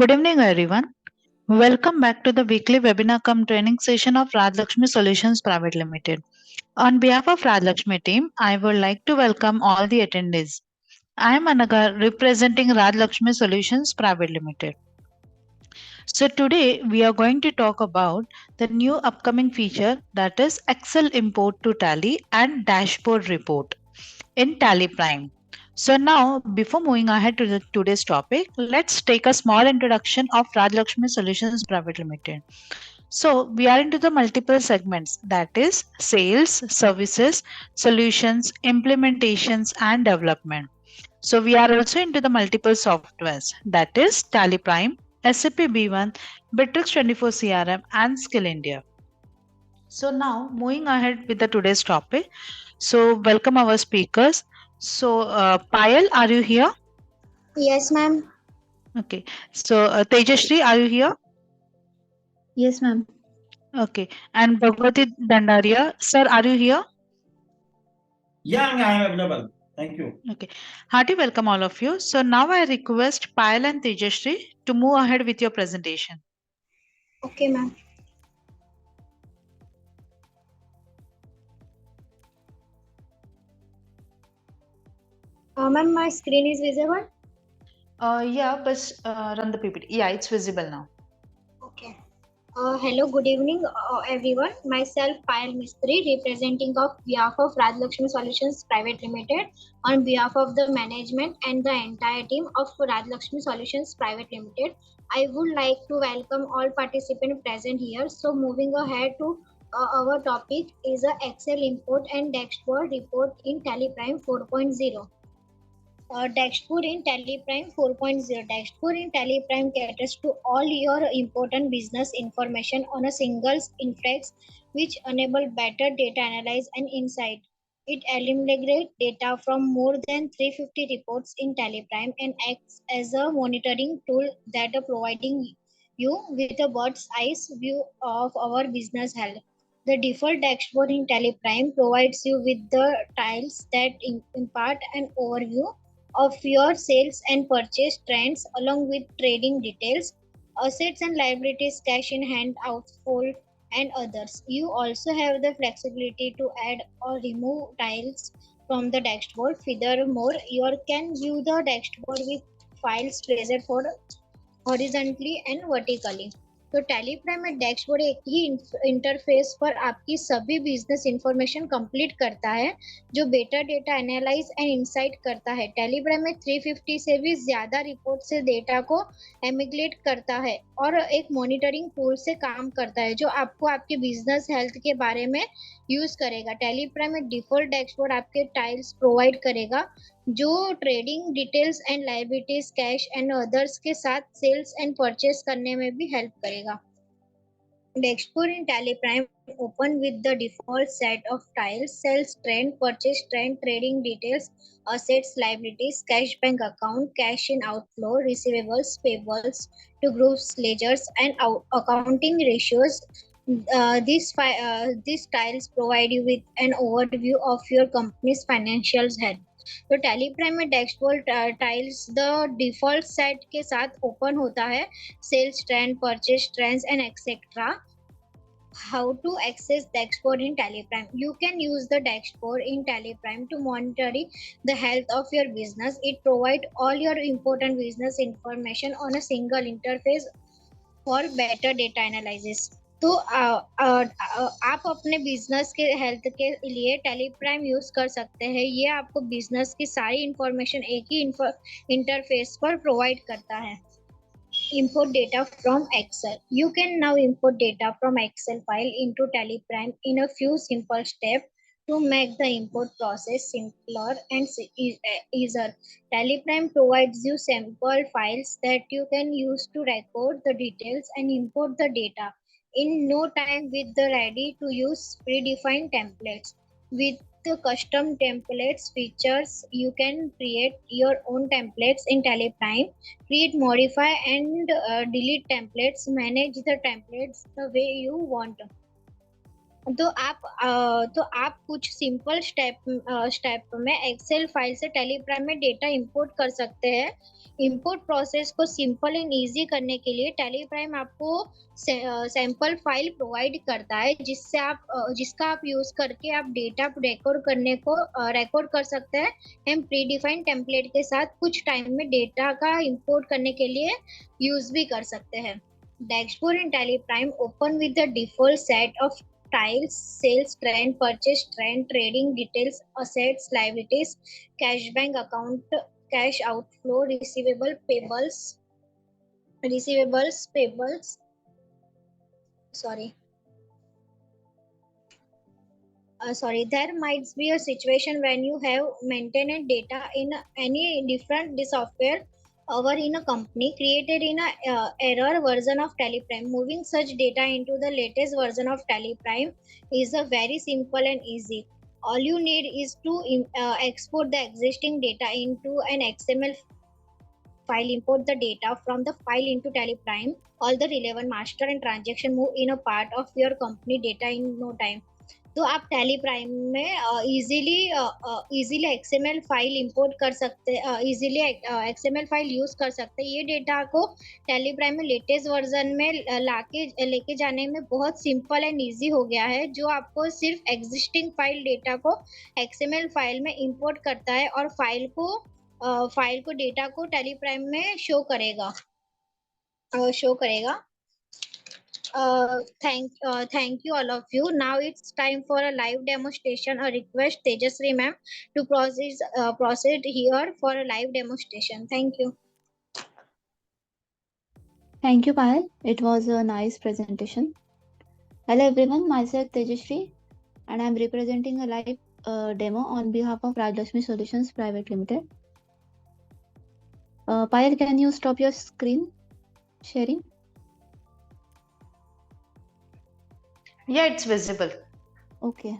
Good evening, everyone. Welcome back to the weekly webinar cum training session of Rajlakshmi Solutions Private Limited. On behalf of Rajlakshmi team, I would like to welcome all the attendees. I am Anaga representing Rajlakshmi Solutions Private Limited. So today we are going to talk about the new upcoming feature, that is Excel import to Tally and dashboard report in Tally Prime. So now, before moving ahead to today's topic, let's take a small introduction of Rajlakshmi Solutions Private Limited. So we are into the multiple segments, that is sales, services, solutions, implementations, and development. So we are also into the multiple softwares, that is Tally Prime, SAP B1, Bittrex 24 CRM, and Skill India. So now moving ahead with the today's topic. So welcome our speakers. So Payal, are you here? Yes, ma'am. Okay. So Tejashri, are you here? Yes, ma'am. Okay. And Bhagwati Dandaria, sir, are you here? Yeah, I am available. Thank you. Okay. Hearty welcome all of you. So now I request Payal and Tejashri to move ahead with your presentation. Okay, ma'am. Ma'am, my screen is visible? Yeah, but run the PPT. Yeah, it's visible now. Okay. Hello, good evening, everyone. Myself, Payal Mistry, representing of behalf of Rajlakshmi Solutions Private Limited, on behalf of the management and the entire team of Rajlakshmi Solutions Private Limited. I would like to welcome all participants present here. So, moving ahead to our topic is a Excel import and dashboard report in Tally Prime 4.0. Dashboard in Tally Prime 4.0. Dashboard in Tally Prime caters to all your important business information on a single interface, which enable better data analysis and insight. It eliminates data from more than 350 reports in Tally Prime and acts as a monitoring tool that are providing you with a bird's eye view of our business health. The default dashboard in Tally Prime provides you with the tiles that impart an overview of your sales and purchase trends along with trading details, assets and liabilities, cash in hand, outflow, and others. You also have the flexibility to add or remove tiles from the dashboard. Furthermore, you can view the dashboard with files placed for horizontally and vertically. तो Teleprime में dashboard एक ही interface पर आपकी सभी business information complete करता है, जो better data analyse and insight करता है. टेलीप्राइम में 350 से भी ज्यादा रिपोर्ट से डेटा को एमिग्रेट करता है और एक मॉनिटरिंग टूल से काम करता है, जो आपको आपके बिजनेस हेल्थ के बारे में यूज करेगा. टेलीप्राइम में डिफॉल्ट डैशबोर्ड आपके टाइल्स प्रोवाइड करेगा, जो trading details and liabilities, cash and others के साथ सेल्स एंड परचेस करने में भी हेल्प करेगा. Dashboard in Tally Prime open with the default set of tiles: sales trend, purchase trend, trading details, assets, liabilities, cash bank account, cash in outflow, receivables, payables, to groups, ledgers, and accounting ratios. These tiles provide you with an overview of your company's financials health. तो टैली प्राइम में dashboard tiles the default set के साथ open होता है. Sales trend, purchase trends and etcetera. How to access dashboard in Tally Prime? You can use the dashboard in Tally Prime to monitor the health of your business. It provides all your important business information on a single interface for better data analysis. तो आप अपने business के health के लिए Tally Prime use कर सकते हैं. ये आपको बिजनेस की सारी इंफॉर्मेशन एक ही इंटरफेस पर प्रोवाइड करता है. Import data from Excel. You can now import data from Excel file into Tally Prime in a few simple steps to make the import process simpler and easier. Tally Prime provides you sample files that you can use to record the details and import the data in no time with the ready-to-use predefined templates. With the custom templates features, you can create your own templates in Tally Prime, create, modify, and delete templates, manage the templates the way you want. तो आप कुछ simple step में Excel file से Teleprime में data import कर सकते हैं। Import process को सिंपल एंड इजी करने के लिए टेलीप्राइम आपको सैंपल फाइल प्रोवाइड करता है, जिसका आप यूज करके आप डेटा रिकॉर्ड कर सकते हैं। हम प्री डिफाइंड टेम्पलेट के साथ कुछ टाइम में डेटा का इंपोर्ट करने के लिए यूज भी कर सकते हैं। Dashboard in Teleprime open with the default set of tiles, sales trend, purchase trend, trading details, assets, liabilities, cash bank account, cash outflow, payables, there might be a situation when you have maintained data in any different software or in a company created in a error version of Teleprime. Moving such data into the latest version of Teleprime is a very simple and easy. All you need is to export the existing data into an XML file, import the data from the file into Teleprime. All the relevant master and transaction move in a part of your company data in no time. तो आप Teleprime में easily XML file import कर सकते हैं, easily XML file use कर सकते हैं। ये डेटा को टेलीप्राइम में लेटेस्ट वर्जन में लेके जाने में बहुत सिंपल एंड इजी हो गया है, जो आपको सिर्फ एग्जिस्टिंग फाइल डेटा को एक्सएमएल फाइल में इंपोर्ट करता है और फाइल को डेटा को टेलीप्राइम में शो करेगा। Thank you all of you. Now it's time for a live demonstration. A request Tejasri ma'am to proceed here for a live demonstration. Thank you. Thank you, Payal. It was a nice presentation. Hello everyone, myself Tejasri and I am representing a live demo on behalf of Rajlakshmi Solutions Private Limited. Payal, can you stop your screen sharing? Yeah, it's visible. Okay.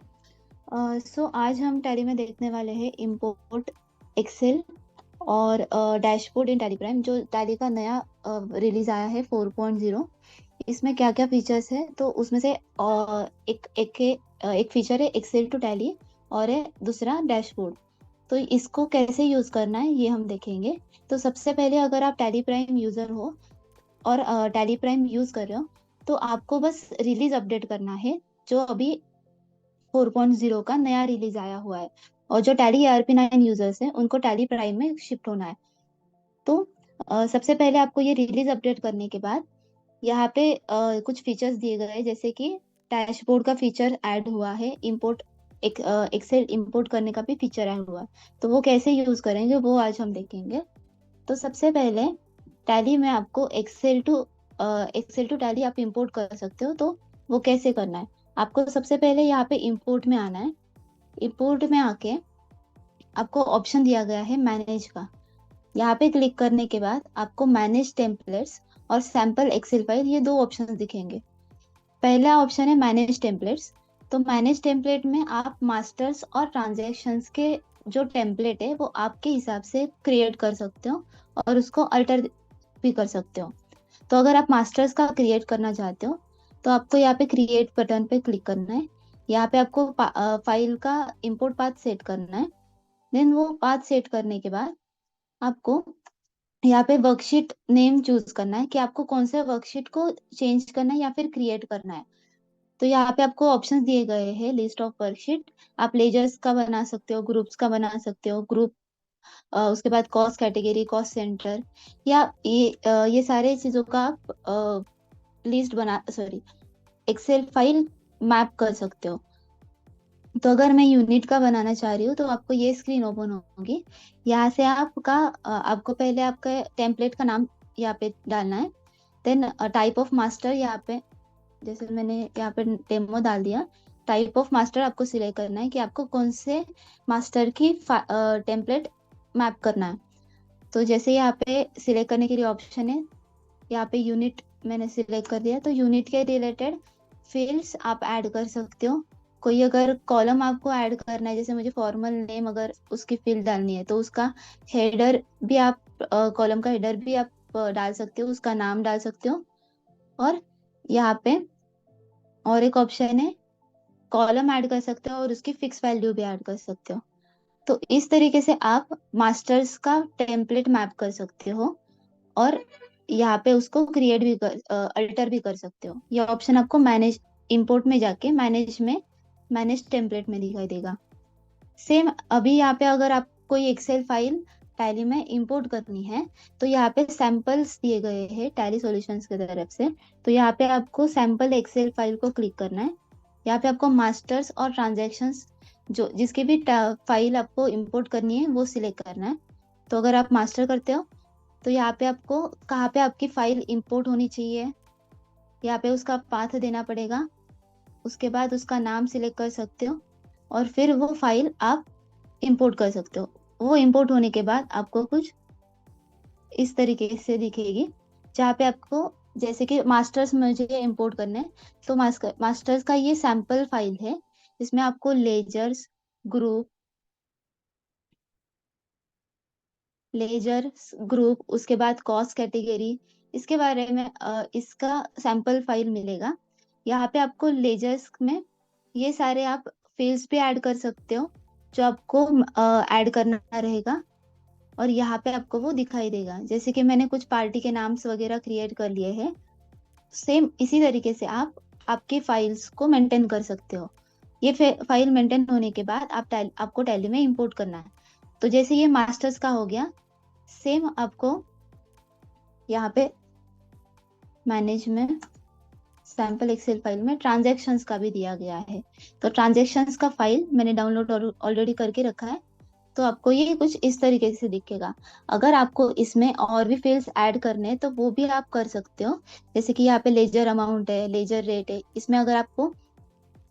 So आज हम tally में देखने वाले हैं import Excel और dashboard इन Teleprime, जो tally का नया रिलीज आया है 4.0। इसमें क्या क्या फीचर्स है, तो उसमें से एक फीचर है एक्सेल टू टैली और है दूसरा डैशबोर्ड। तो इसको कैसे यूज करना है ये हम देखेंगे। तो सबसे पहले अगर आप टेलीप्राइम यूजर हो और टेलीप्राइम यूज कर रहे हो, तो आपको बस रिलीज अपडेट करना है, जो अभी 4.0 का नया रिलीज आया हुआ है। और जो टैली ERP9 यूजर्स हैं उनको टैली प्राइम में शिफ्ट होना है। तो सबसे पहले आपको ये रिलीज अपडेट करने के बाद यहाँ पे कुछ फीचर्स दिए गए हैं, जैसे कि डैशबोर्ड का फीचर ऐड हुआ है, एक्सेल इंपोर्ट करने का भी फीचर ऐड हुआ है। तो वो कैसे यूज करेंगे वो आज हम देखेंगे। तो सबसे पहले टैली में आपको एक्सेल टू टैली आप इंपोर्ट कर सकते हो। तो वो कैसे करना है, आपको सबसे पहले यहाँ पे इंपोर्ट में आना है। इंपोर्ट में आके आपको ऑप्शन दिया गया है मैनेज का। यहाँ पे क्लिक करने के बाद आपको मैनेज टेम्पलेट्स और सैंपल एक्सेल फाइल, ये दो ऑप्शन दिखेंगे। पहला ऑप्शन है मैनेज टेम्पलेट्स। तो मैनेज टेम्पलेट में आप मास्टर्स और ट्रांजैक्शंस के जो टेम्पलेट है वो आपके हिसाब से क्रिएट कर सकते हो और उसको अल्टर भी कर सकते हो। तो अगर आप मास्टर्स का क्रिएट करना चाहते हो तो आपको यहाँ पे क्रिएट बटन पे क्लिक करना है। यहाँ पे आपको फाइल का इंपोर्ट पाथ सेट करना है। देन वो पाथ सेट करने के बाद आपको यहाँ पे वर्कशीट नेम चूज करना है कि आपको कौन से वर्कशीट को चेंज करना है या फिर क्रिएट करना है। तो यहाँ पे आपको ऑप्शंस दिए गए हैं, लिस्ट ऑफ वर्कशीट। आप लेजर्स का बना सकते हो, ग्रुप्स का बना सकते हो, ग्रुप उसके बाद कॉस्ट कैटेगरी, कॉस्ट सेंटर, या ये सारे चीजों का आप एक्सेल फाइल मैप कर सकते हो। तो अगर मैं यूनिट का बनाना चाह रही हूँ तो आपको ये स्क्रीन ओपन होगी। यहाँ से आपको पहले आपका टेम्पलेट का नाम यहाँ पे डालना है। देन टाइप ऑफ मास्टर, यहाँ पे जैसे मैंने यहाँ पे डेमो डाल दिया, टाइप ऑफ मास्टर आपको सिलेक्ट करना है कि आपको कौन से मास्टर की टेम्पलेट मैप करना है। तो जैसे यहाँ पे सिलेक्ट करने के लिए ऑप्शन है, यहाँ पे यूनिट मैंने सिलेक्ट कर दिया। तो यूनिट के रिलेटेड फील्ड्स आप ऐड कर सकते हो। कोई अगर कॉलम आपको ऐड करना है, जैसे मुझे फॉर्मल नेम अगर उसकी फील्ड डालनी है तो उसका हेडर भी आप कॉलम का हेडर भी आप डाल सकते हो, उसका नाम डाल सकते हो। और यहाँ पे और एक ऑप्शन है कॉलम ऐड कर सकते हो और उसकी फिक्स वैल्यू भी ऐड कर सकते हो। तो इस तरीके से आप मास्टर्स का टेम्पलेट मैप कर सकते हो और यहाँ पे उसको क्रिएट भी अल्टर भी कर सकते हो। ये ऑप्शन आपको मैनेज इंपोर्ट में जाके मैनेज टेम्पलेट में दिखाई देगा। सेम अभी यहाँ पे अगर आप कोई एक्सेल फाइल टैली में इंपोर्ट करनी है तो यहाँ पे सैंपल्स दिए गए हैं टैली सॉल्यूशंस की तरफ से। तो यहाँ पे आपको सैंपल एक्सेल फाइल को क्लिक करना है। यहाँ पे आपको मास्टर्स और ट्रांजैक्शंस जो जिसकी भी फाइल आपको इंपोर्ट करनी है वो सिलेक्ट करना है। तो अगर आप मास्टर करते हो तो यहाँ पे आपको कहाँ पे आपकी फाइल इंपोर्ट होनी चाहिए, यहाँ पे उसका पाथ देना पड़ेगा। उसके बाद उसका नाम सिलेक्ट कर सकते हो और फिर वो फाइल आप इंपोर्ट कर सकते हो। वो इंपोर्ट होने के बाद आपको कुछ इस तरीके से दिखेगी, जहाँ पे आपको जैसे कि मास्टर्स मुझे इंपोर्ट करना है तो मास्टर्स का ये सैंपल फाइल है। इसमें आपको लेजर्स ग्रुप उसके बाद कॉस्ट कैटेगरी इसके बारे में इसका सैंपल फाइल मिलेगा। यहाँ पे आपको लेजर्स में ये सारे आप फील्ड्स भी ऐड कर सकते हो जो आपको ऐड करना रहेगा और यहाँ पे आपको वो दिखाई देगा। जैसे कि मैंने कुछ पार्टी के नाम्स वगैरह क्रिएट कर लिए हैं। सेम इसी तरीके से आप आपकी फाइल्स को मेंटेन कर सकते हो। ये फाइल मेंटेन होने के बाद आपको टैली में इंपोर्ट करना है। तो जैसे ये मास्टर्स का हो गया, सेम आपको यहाँ पे मैनेज में सैंपल एक्सेल फाइल में ट्रांजैक्शंस का भी दिया गया है। तो ट्रांजैक्शंस का फाइल मैंने डाउनलोड ऑलरेडी करके रखा है। तो आपको ये कुछ इस तरीके से दिखेगा। अगर आपको इसमें और भी फील्ड्स ऐड करने हैं तो वो भी आप कर सकते हो। जैसे कि यहाँ पे लेजर अमाउंट है, लेजर रेट है। इसमें अगर आपको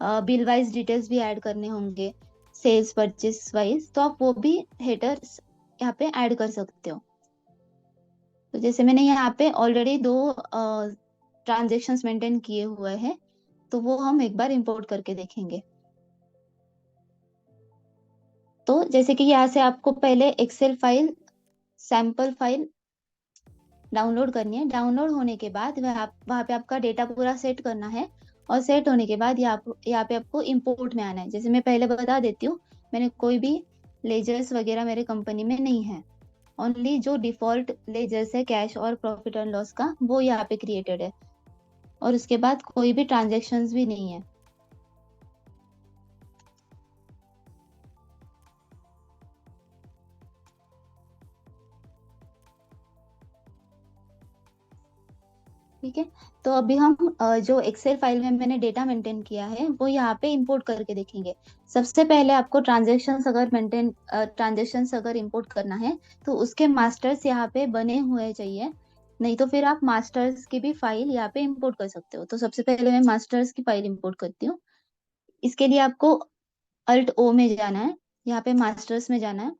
बिल वाइज डिटेल्स भी ऐड करने होंगे, सेल्स परचेस वाइज, तो आप वो भी हेडर्स यहाँ पे ऐड कर सकते हो। तो जैसे मैंने यहाँ पे ऑलरेडी 2 ट्रांजेक्शन्स मेंटेन किए हुए हैं तो वो हम एक बार इंपोर्ट करके देखेंगे। तो जैसे कि यहाँ से आपको पहले Excel file sample file download करनी है। डाउनलोड होने के बाद वहाँ पे आपका डेटा पूरा सेट करना है और सेट होने के बाद यहाँ पे आपको इंपोर्ट में आना है। जैसे मैं पहले बता देती हूँ, मैंने कोई भी लेजर्स वगैरह मेरे कंपनी में नहीं है। ओनली जो डिफॉल्ट लेजर्स है कैश और प्रॉफिट एंड लॉस का वो यहाँ पे क्रिएटेड है और उसके बाद कोई भी ट्रांजेक्शन्स भी नहीं है। ठीक है, तो अभी हम जो एक्सेल फाइल में मैंने डेटा मेंटेन किया है वो यहाँ पे इंपोर्ट करके देखेंगे। सबसे पहले आपको ट्रांजेक्शन्स अगर इंपोर्ट करना है तो उसके मास्टर्स यहाँ पे बने हुए चाहिए, नहीं तो फिर आप मास्टर्स की भी फाइल यहाँ पे इंपोर्ट कर सकते हो। तो सबसे पहले मैं मास्टर्स की फाइल इंपोर्ट करती हूँ। इसके लिए आपको अल्ट ओ में जाना है, यहाँ पे मास्टर्स में जाना है,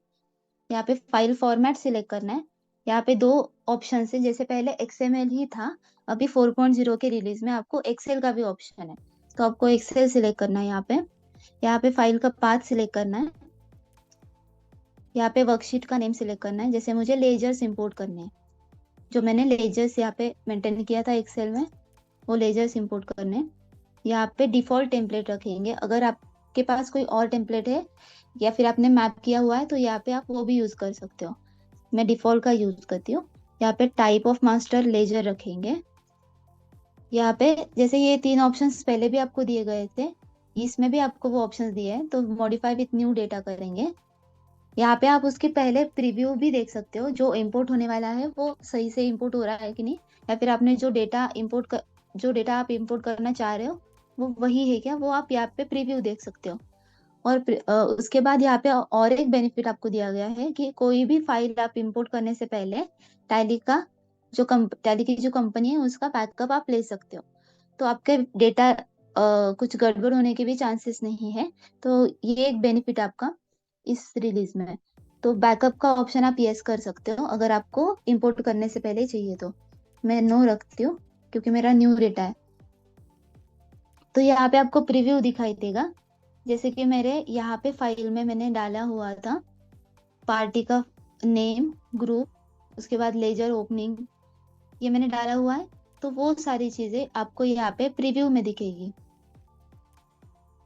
यहाँ पे फाइल फॉर्मेट सिलेक्ट करना है। यहाँ पे 2 ऑप्शन है, जैसे पहले XML ही था, अभी 4.0 के रिलीज में आपको एक्सेल का भी ऑप्शन है। तो आपको एक्सेल सिलेक्ट करना है। यहाँ पे फाइल का पाथ सिलेक्ट करना है। यहाँ पे वर्कशीट का नेम सिलेक्ट करना है। जैसे मुझे लेजर्स इंपोर्ट करने हैं, जो मैंने लेजर्स यहाँ पे मेंटेन किया था एक्सेल में, वो लेजर्स इंपोर्ट करने हैं। यहाँ पे डिफॉल्ट टेम्पलेट रखेंगे। अगर आपके पास कोई और टेम्पलेट है या फिर आपने मैप किया हुआ है तो यहाँ पे आप वो भी यूज कर सकते हो। मैं डिफॉल्ट का यूज करती हूँ। यहाँ पे टाइप ऑफ मास्टर लेजर रखेंगे। यहाँ पे जैसे ये 3 ऑप्शंस पहले भी आपको दिए गए थे, इसमें भी आपको वो ऑप्शंस दिए हैं। तो मॉडिफाई विथ न्यू डेटा करेंगे। यहाँ पे आप उसके पहले प्रीव्यू भी देख सकते हो, जो इंपोर्ट होने वाला है वो सही से इंपोर्ट हो रहा है कि नहीं, या फिर आपने जो डेटा आप इंपोर्ट करना चाह रहे हो वो वही है क्या, वो आप यहाँ पे प्रीव्यू देख सकते हो। और उसके बाद यहाँ पे और एक बेनिफिट आपको दिया गया है कि कोई भी फाइल आप इंपोर्ट करने से पहले टैली की जो कंपनी है उसका बैकअप आप ले सकते हो। तो आपके डेटा कुछ गड़बड़ होने के भी चांसेस नहीं है। तो ये एक बेनिफिट आपका इस रिलीज में है। तो बैकअप का ऑप्शन आप यस कर सकते हो अगर आपको इंपोर्ट करने से पहले चाहिए तो। मैं नो रखती हूँ क्योंकि मेरा न्यू डेटा है। तो यहाँ पे आपको प्रीव्यू दिखाई देगा। जैसे कि मेरे यहाँ पे फाइल में मैंने डाला हुआ था पार्टी का नेम, ग्रुप, उसके बाद लेजर ओपनिंग, ये मैंने डाला हुआ है। तो वो सारी चीजें आपको यहाँ पे प्रीव्यू में दिखेगी।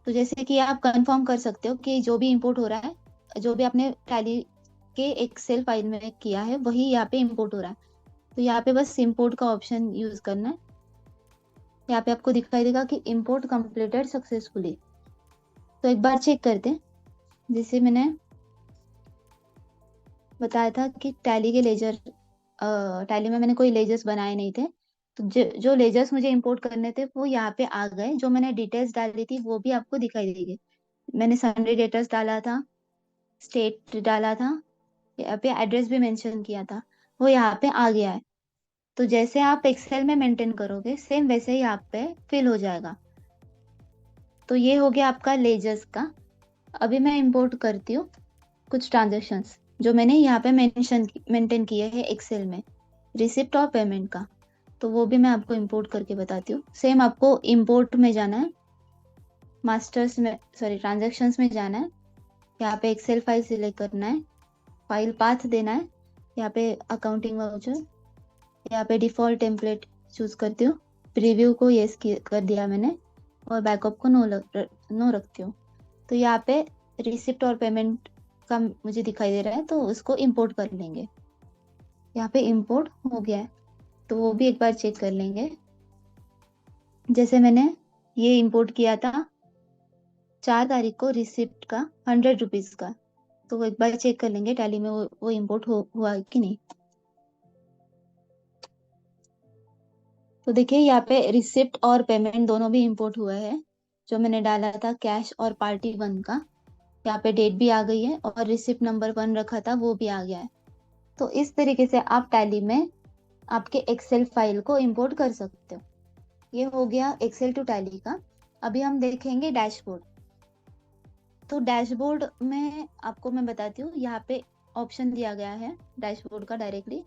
तो जैसे कि आप कंफर्म कर सकते हो कि जो भी इंपोर्ट हो रहा है, जो भी आपने टैली के एक्सेल फाइल में किया है वही यहाँ पे इंपोर्ट हो रहा है। तो यहाँ पे बस इंपोर्ट का ऑप्शन यूज करना है। यहाँ पे आपको दिखाई देगा कि इंपोर्ट कंप्लीटेड सक्सेसफुली। तो एक बार चेक करते हैं। जैसे मैंने बताया था कि टैली के लेजर, टैली में मैंने कोई लेजर्स बनाए नहीं थे, तो जो लेजर्स मुझे इंपोर्ट करने थे वो यहाँ पे आ गए। जो मैंने डिटेल्स डाली थी वो भी आपको दिखाई देगी। मैंने सन्डे डेटर्स डाला था, स्टेट डाला था, यहाँ पे एड्रेस भी मेंशन किया था, वो यहाँ पे आ गया है। तो जैसे आप एक्सेल में मेंटेन करोगे सेम वैसे ही यहाँ पे फिल हो जाएगा। तो ये हो गया आपका लेजर्स का। अभी मैं इंपोर्ट करती हूँ कुछ ट्रांजेक्शन्स जो मैंने यहाँ पे मेंटेन किए हैं एक्सेल में, रिसिप्ट और पेमेंट का। तो वो भी मैं आपको इंपोर्ट करके बताती हूँ। सेम आपको इंपोर्ट में जाना है, मास्टर्स में, सॉरी ट्रांजेक्शन्स में जाना है। यहाँ पे एक्सेल फाइल सिलेक्ट करना है, फाइल पाथ देना है, यहाँ पे अकाउंटिंग वाउचर, यहाँ पे डिफॉल्ट टेम्पलेट चूज करती हूँ, प्रीव्यू को यस कर दिया मैंने और बैकअप को नो रखती हूँ। तो यहाँ पे रिसिप्ट और पेमेंट का मुझे दिखाई दे रहा है, तो उसको इंपोर्ट कर लेंगे। यहाँ पे इंपोर्ट हो गया है, तो वो भी एक बार चेक कर लेंगे। जैसे मैंने ये इंपोर्ट किया था 4 तारीख को रिसिप्ट का 100 रुपीज का, तो वो एक बार चेक कर लेंगे टैली में वो इंपोर्ट हुआ कि नहीं। तो देखिए यहाँ पे रिसिप्ट और पेमेंट दोनों भी इंपोर्ट हुआ है। जो मैंने डाला था कैश और पार्टी 1 का, यहाँ पे डेट भी आ गई है और रिसिप्ट नंबर 1 रखा था वो भी आ गया है। तो इस तरीके से आप टैली में आपके एक्सेल फाइल को इंपोर्ट कर सकते हो। ये हो गया एक्सेल टू टैली का। अभी हम देखेंगे डैशबोर्ड। तो डैशबोर्ड में आपको मैं बताती हूँ, यहाँ पे ऑप्शन दिया गया है डैशबोर्ड का डायरेक्टली।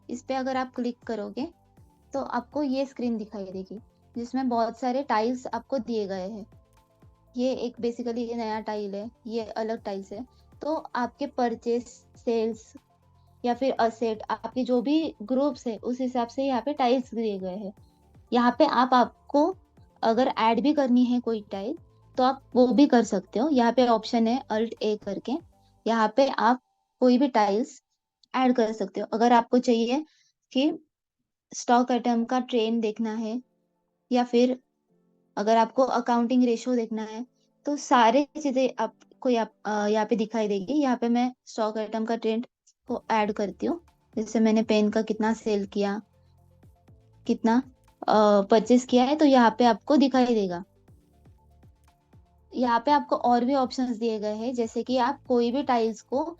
इस पे अगर आप क्लिक करोगे तो आपको ये स्क्रीन दिखाई देगी जिसमें बहुत सारे टाइल्स आपको दिए गए हैं। ये एक बेसिकली ये नया टाइल है, ये अलग टाइल्स है। तो आपके परचेस, सेल्स या फिर असेट, आपके जो भी ग्रुप्स है उस हिसाब से यहाँ पे टाइल्स दिए गए हैं। यहाँ पे आपको अगर ऐड भी करनी है कोई टाइल तो आप वो भी कर सकते हो। यहाँ पे ऑप्शन है अल्ट ए करके, यहाँ पे आप कोई भी टाइल्स ऐड कर सकते हो। अगर आपको चाहिए कि स्टॉक आइटम का ट्रेंड देखना है या फिर अगर आपको अकाउंटिंग रेशो देखना है, तो सारे चीजें आपको यहाँ पे दिखाई देगी। यहाँ पे मैं स्टॉक आइटम का ट्रेंड को ऐड करती हूँ। जैसे मैंने पेन का कितना सेल किया, कितना परचेस किया है, तो यहाँ पे आपको दिखाई देगा। यहाँ पे आपको और भी ऑप्शंस दिए गए हैं, जैसे कि आप कोई भी टाइल्स को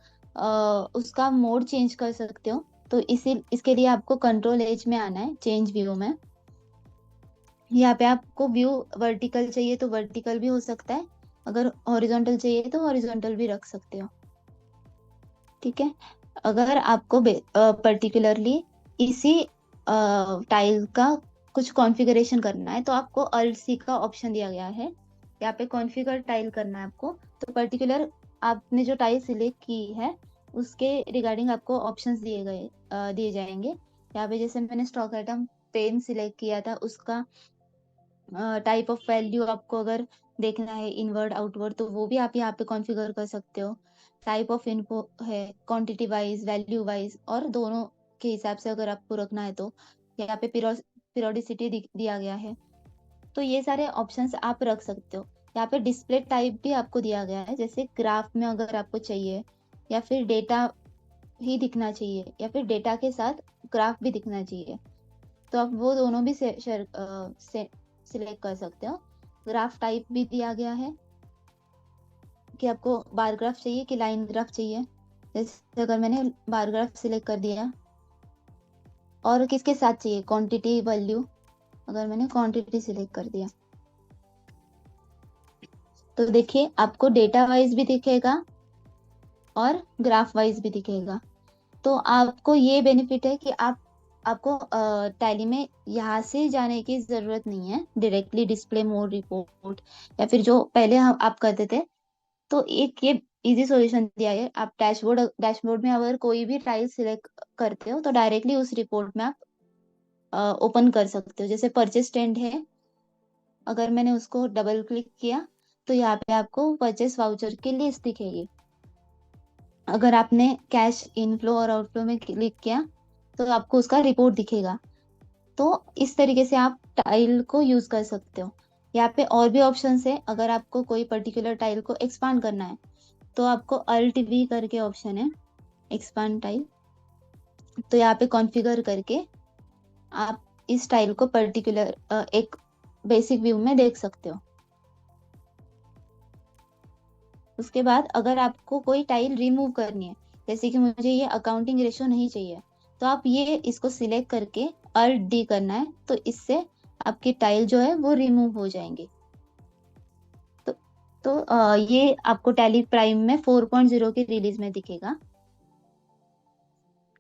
उसका मोड चेंज कर सकते हो। तो इसके लिए आपको कंट्रोल एज में आना है, चेंज व्यू में। यहाँ पे आपको व्यू वर्टिकल चाहिए तो वर्टिकल भी हो सकता है, अगर हॉरिजॉन्टल चाहिए तो हॉरिजॉन्टल भी रख सकते हो। ठीक है। अगर आपको पर्टिकुलरली इसी टाइल का कुछ कॉन्फ़िगरेशन करना है तो आपको अल्ट सी का ऑप्शन दिया गया है। यहाँ पे कॉन्फ़िगर टाइल करना है आपको, तो पर्टिकुलर आपने जो टाइल सिलेक्ट की है उसके रिगार्डिंग आपको ऑप्शंस दिए जाएंगे। यहाँ पे जैसे मैंने स्टॉक आइटम पेन सिलेक्ट किया था, उसका टाइप ऑफ वैल्यू आपको अगर देखना है इनवर्ड आउटवर्ड, तो वो भी आप यहाँ पे कॉन्फ़िगर कर सकते हो। टाइप ऑफ इन्फो है क्वांटिटी वाइज, वैल्यू वाइज, और दोनों के हिसाब से अगर आपको रखना है तो यहाँ पे पीरियोडिसिटी दिया गया है। तो ये सारे ऑप्शंस आप रख सकते हो। यहाँ पे डिस्प्ले टाइप भी आपको दिया गया है, जैसे ग्राफ में अगर आपको चाहिए या फिर डेटा ही दिखना चाहिए या फिर डेटा के साथ ग्राफ भी दिखना चाहिए, तो आप वो दोनों भी सिलेक्ट कर सकते हो। ग्राफ टाइप भी दिया गया है कि आपको बार ग्राफ चाहिए कि लाइन ग्राफ चाहिए। जैसे अगर मैंने बार ग्राफ सिलेक्ट कर दिया, और किसके साथ चाहिए क्वांटिटी वैल्यू, अगर मैंने क्वांटिटी सिलेक्ट कर दिया, तो देखिए आपको डेटा वाइज भी दिखेगा और ग्राफ वाइज भी दिखेगा। तो आपको ये बेनिफिट है कि आपको टैली में यहाँ से जाने की जरूरत नहीं है, डायरेक्टली डिस्प्ले मोड रिपोर्ट या फिर जो पहले आप करते थे। तो एक ये इजी सॉल्यूशन दिया है। आप डैशबोर्ड में अगर कोई भी टाइल सिलेक्ट करते हो तो डायरेक्टली उस रिपोर्ट में आप ओपन कर सकते हो। जैसे परचेस ट्रेंड है, अगर मैंने उसको डबल क्लिक किया तो यहाँ पे आपको परचेस वाउचर की लिस्ट दिखेगी। अगर आपने कैश इनफ्लो और आउटफ्लो में क्लिक किया तो आपको उसका रिपोर्ट दिखेगा। तो इस तरीके से आप टाइल को यूज कर सकते हो। यहाँ पे और भी ऑप्शन है। अगर आपको कोई पर्टिकुलर टाइल को एक्सपांड करना है तो आपको अल्ट वी करके ऑप्शन है, एक्सपांड टाइल। तो यहाँ पे कॉन्फ़िगर करके आप इस टाइल को पर्टिकुलर एक बेसिक व्यू में देख सकते हो। उसके बाद अगर आपको कोई टाइल रिमूव करनी है, जैसे कि मुझे ये अकाउंटिंग रेशो नहीं चाहिए, तो आप ये इसको सिलेक्ट करके अल्ट डी करना है, तो इससे आपकी टाइल जो है वो रिमूव हो जाएंगे। तो ये आपको टैली प्राइम में 4.0 की रिलीज में दिखेगा।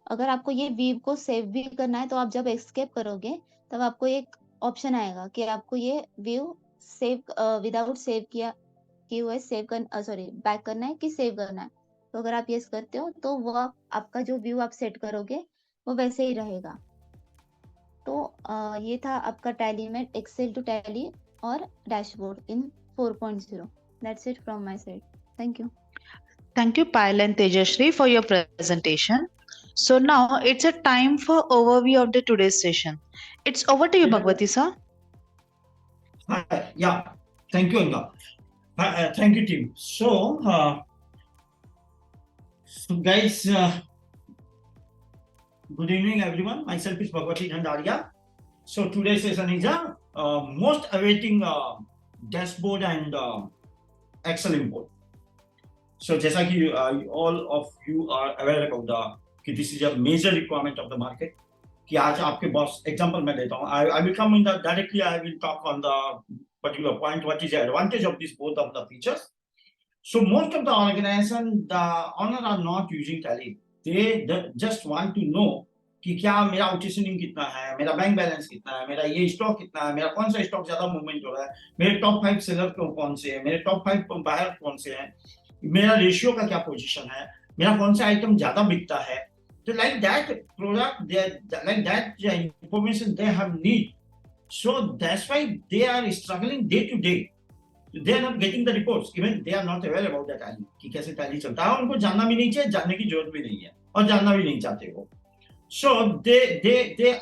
अगर आपको ये व्यू को सेव भी करना है तो आप जब एस्केप करोगे तब आपको एक ऑप्शन आएगा कि आपको ये व्यू सेव विदाउट सेव किए हुए बैक करना है कि सेव करना है। तो अगर आप यस करते हो तो वो आपका जो व्यू आप सेट करोगे वो वैसे ही रहेगा। तो ये था आपका टैली में एक्सेल टू टैली और dashboard in 4.0। That's it from my side. Thank you. Thank you, Payal and Tejashree, for your presentation. So now it's a time for overview of the today's session. It's over to you, Bhagwati sir. Hi, yeah, thank you, Anga. Thank you, team. So guys, good evening, everyone. Myself is Bhagwati Dhandaria. So today's session is a most awaiting dashboard and Excel import. So जैसा कि all of you are aware about this is a major requirement of the market. कि आज आपके boss example मैं देता हूँ. I will come in the directly. I will talk on the particular point. What is the advantage of this both of the features? So most of the organization, the owner are not using Tally. They just want to know कि क्या मेरा outstanding कितना है, मेरा bank balance कितना है, मेरा ये स्टॉक कितना है, मेरा कौन सा स्टॉक ज्यादा मूवमेंट हो रहा है, मेरे टॉप 5 सेलर कौन से हैं, मेरे टॉप 5 बायर कौन से हैं, मेरा रेशियो का क्या पोजीशन है, मेरा कौन सा आइटम ज्यादा बिकता है. तो like that product, like that information they have need. So that's why they are struggling day to day. They are not getting the reports. Even they are not aware about that tally कि कैसे tally चलता है. उनको जानना भी नहीं चाहिए, जानने की जरूरत भी नहीं है और जानना भी नहीं चाहते वो. So they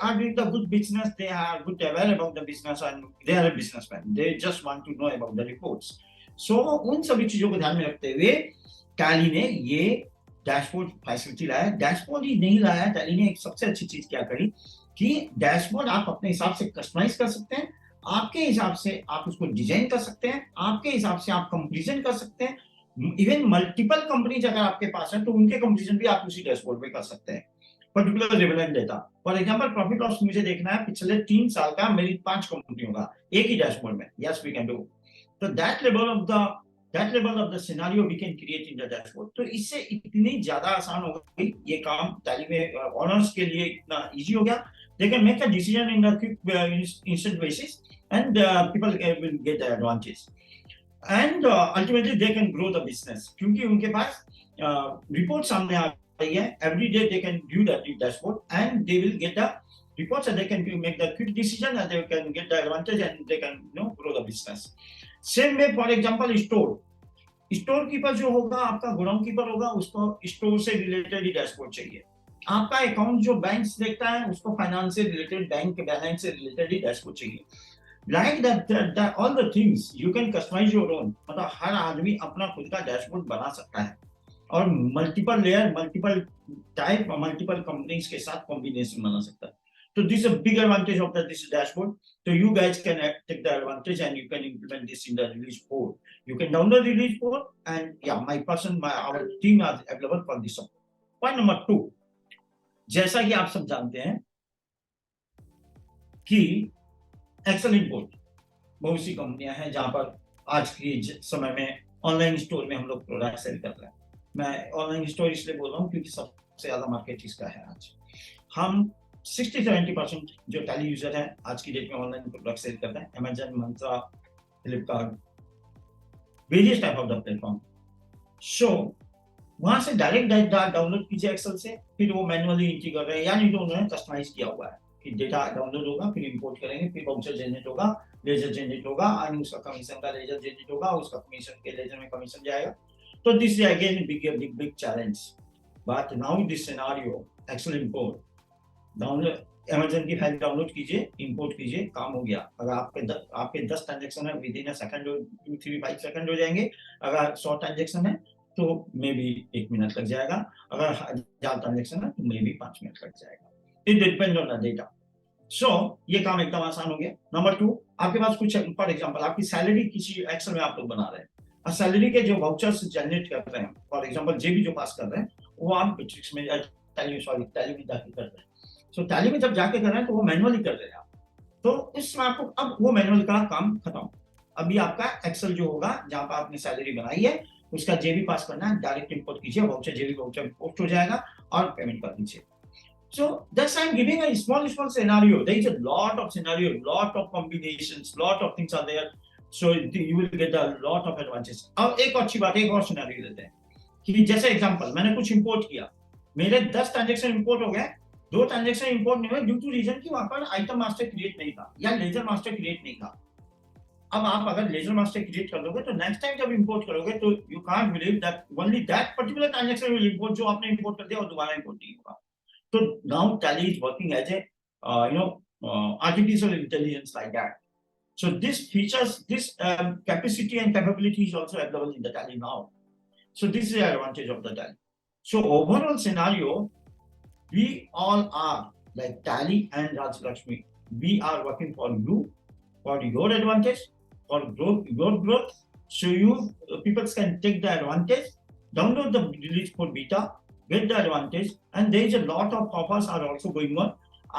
are doing the good business. They are good aware about the business and they are a businessman. They just want to know about the reports. So उन सभी चीजों को ध्यान में रखते हुए टैली ने ये डैशबोर्ड फैसिलिटी लाया. डैशबोर्ड ही नहीं लाया, टैली ने एक सबसे अच्छी चीज क्या करी कि डैशबोर्ड आप अपने हिसाब से कस्टमाइज कर सकते हैं, आपके हिसाब से आप उसको डिजाइन कर सकते हैं, आपके हिसाब से आप कंपैरिजन कर सकते हैं. इवन मल्टीपल कंपनीज अगर आपके पास है तो उनके कंपैरिजन भी आप उसी डैशबोर्ड पे कर सकते हैं. Particular relevant data, for example profit loss मुझे देखना है पिछले 3 साल का मेरी 5 कंपनियों का एक ही डैशबोर्ड में. Yes we can do. तो that level of the scenario we can create in the dashboard. तो इससे इतनी ज्यादा आसान हो गई ये काम टैली में. ऑनर्स के लिए इतना इजी हो गया. They can make a decision in the quick instant basis and people will get the advantage and ultimately they can grow the business क्योंकि उनके पास रिपोर्ट सामने आ रही है. Every day they can view that dashboard and they will get the reports and they can make the quick decision and they can get the advantage and they can grow the business. Same way for example store keeper जो होगा आपका godown keeper होगा, उसको store से related ही dashboard चाहिए. आपका account जो बैंक देखता है उसको फाइनेंस से रिलेटेड, बैंक के बैलेंस से रिलेटेड ही डैशबोर्ड चाहिए. Like that all the things you can customise your own. मतलब हर आदमी अपना खुद का डैशबोर्ड बना सकता है और मल्टीपल लेयर, मल्टीपल टाइप और मल्टीपल कंपनीज के साथ कॉम्बिनेशन बना सकता है. So this is a big advantage of this dashboard. So you guys can take the advantage and you can implement this in the release board. You can download the release board and our team are available for this. Point number 2, जैसा कि आप सब जानते हैं कि Excel import बहुत सी कंपनियां हैं जहां पर आज के समय में ऑनलाइन स्टोर में हम लोग प्रोडक्ट सेल कर रहे हैं. मैं ऑनलाइन स्टोर इसलिए बोल रहा हूँ क्योंकि सबसे ज्यादा मार्केट इसका है. आज हम 60-70% जो टैली यूजर है आज की डेट में ऑनलाइन प्रोडक्ट सेल करते हैं. Amazon, Myntra, Flipkart, various type of the platform. So वहां से डायरेक्ट डाउनलोड कीजिए एक्सेल से, फिर वो मैन्युअली एंट्री कर रहे हैं या नहीं तो उन्होंने कस्टमाइज किया हुआ है कि डेटा डाउनलोड होगा, फिर इंपोर्ट करेंगे, फिर वाउचर जनरेट होगा लेजर जनरेट होगा एंड उसका कमीशन का लेजर जनरेट होगा, उसका कमीशन के लेजर में कमीशन जाएगा. तो this is again big challenge. But now this scenario Excel import download, Amazon की फाइल डाउनलोड कीजिए, इंपोर्ट कीजिए, काम हो गया. अगर आपके 10 ट्रांजैक्शन है within a second 2 3 5 second हो जाएंगे. अगर 100 ट्रांजैक्शन है तो मे बी 1 मिनट लग जाएगा. अगर 1000 ट्रांजैक्शन है तो मे बी 5 मिनट लग जाएगा. It depend on the data. So ये काम एकदम आसान हो गया. नंबर 2, आपके पास कुछ, फॉर एग्जांपल आपकी सैलरी किसी एक्सेल में आप लोग बना रहे हैं और सैलरी के जो वाउचर्स जनरेट कर रहे हैं, फॉर एग्जांपल जेबी जो पास कर रहे हैं, वो आप मैट्रिक्स में टैली में जाके कर रहे हैं. सो टैली में जब जाके कर रहे हैं तो वो मैनुअली कर रहे हैं आप. तो इसमें आपको अब वो मैनुअल का काम खत्म. अभी आपका एक्सेल जो होगा जहां पर आपने सैलरी बनाई है उसका जेबी पास करना है, डायरेक्ट इंपोर्ट कीजिए, वाउचर जेबी वाउचर पोस्ट हो जाएगा और पेमेंट कर दीजिए. So that's I'm giving a small scenario. There is a lot of scenario, lot of combinations, lot of things are there. So you will get a lot of advantages. अब एक अच्छी बात, एक और सिनेरियो लेते हैं कि जैसे एग्जांपल मैंने कुछ इंपोर्ट किया, मेरे 10 ट्रांजैक्शन इंपोर्ट हो गए, 2 ट्रांजैक्शन इंपोर्ट नहीं हुए ड्यू टू रीजन कि वहां पर आइटम मास्टर क्रिएट नहीं था या लेजर मास्टर क्रिएट नहीं था. अब आप अगर लेजर मास्टर क्रिएट कर लोगे तो नेक्स्ट टाइम जब इंपोर्ट करोगे तो you can't believe that only that particular transaction will import, जो आपने इंपोर्ट कर दिया और दोबारा इंपोर्ट नहीं होगा. So now Tally is working as a artificial intelligence like that. So this features, this capacity and capability is also available in the Tally now. So this is the advantage of the Tally. So overall scenario, we all are like Tally and Raj Lakshmi. We are working for you, for your advantage, for your growth. So you people can take the advantage, download the release for beta, get the advantage, and there is a lot of offers are also going on.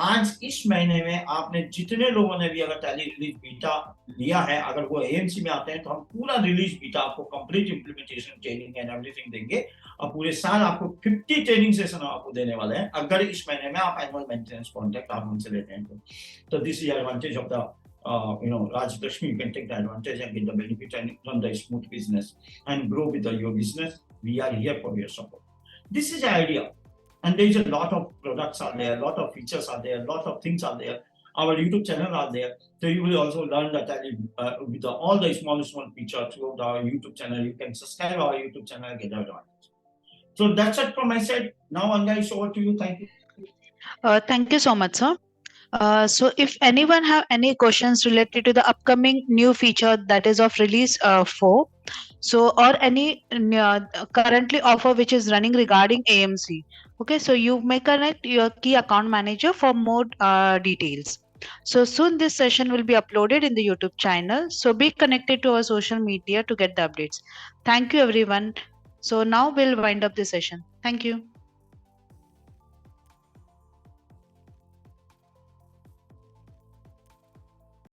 आज इस महीने में आपने जितने लोगों ने भी अगर टैली रिलीज बीटा लिया है, अगर वो एएमसी में आते हैं तो हम पूरा रिलीज बीटा आपको complete implementation training and everything देंगे और पूरे साल आपको 50 ट्रेनिंग सेशन आपको देने वाले हैं अगर इस महीने में आप एनुअल मेंटेनेंस कॉन्ट्रैक्ट आप हमसे लेते हैं तो this is advantage of the Raj Lakshmi. You can take the advantage and get the benefit and run the smooth business and grow with your business. We are here for your support. This is the idea, and there is a lot of products are there, a lot of features are there, a lot of things are there. Our YouTube channel are there, so you will also learn that with all the small features throughout our YouTube channel. You can subscribe our YouTube channel and get advantage. So that's it from my side. Now, Anga, it's over to you. Thank you. Thank you so much, sir. So if anyone have any questions related to the upcoming new feature that is of release 4, so or any currently offer which is running regarding AMC, okay, so you may connect your key account manager for more details. So soon this session will be uploaded in the YouTube channel, so be connected to our social media to get the updates. Thank you everyone. So now we'll wind up the session. Thank you.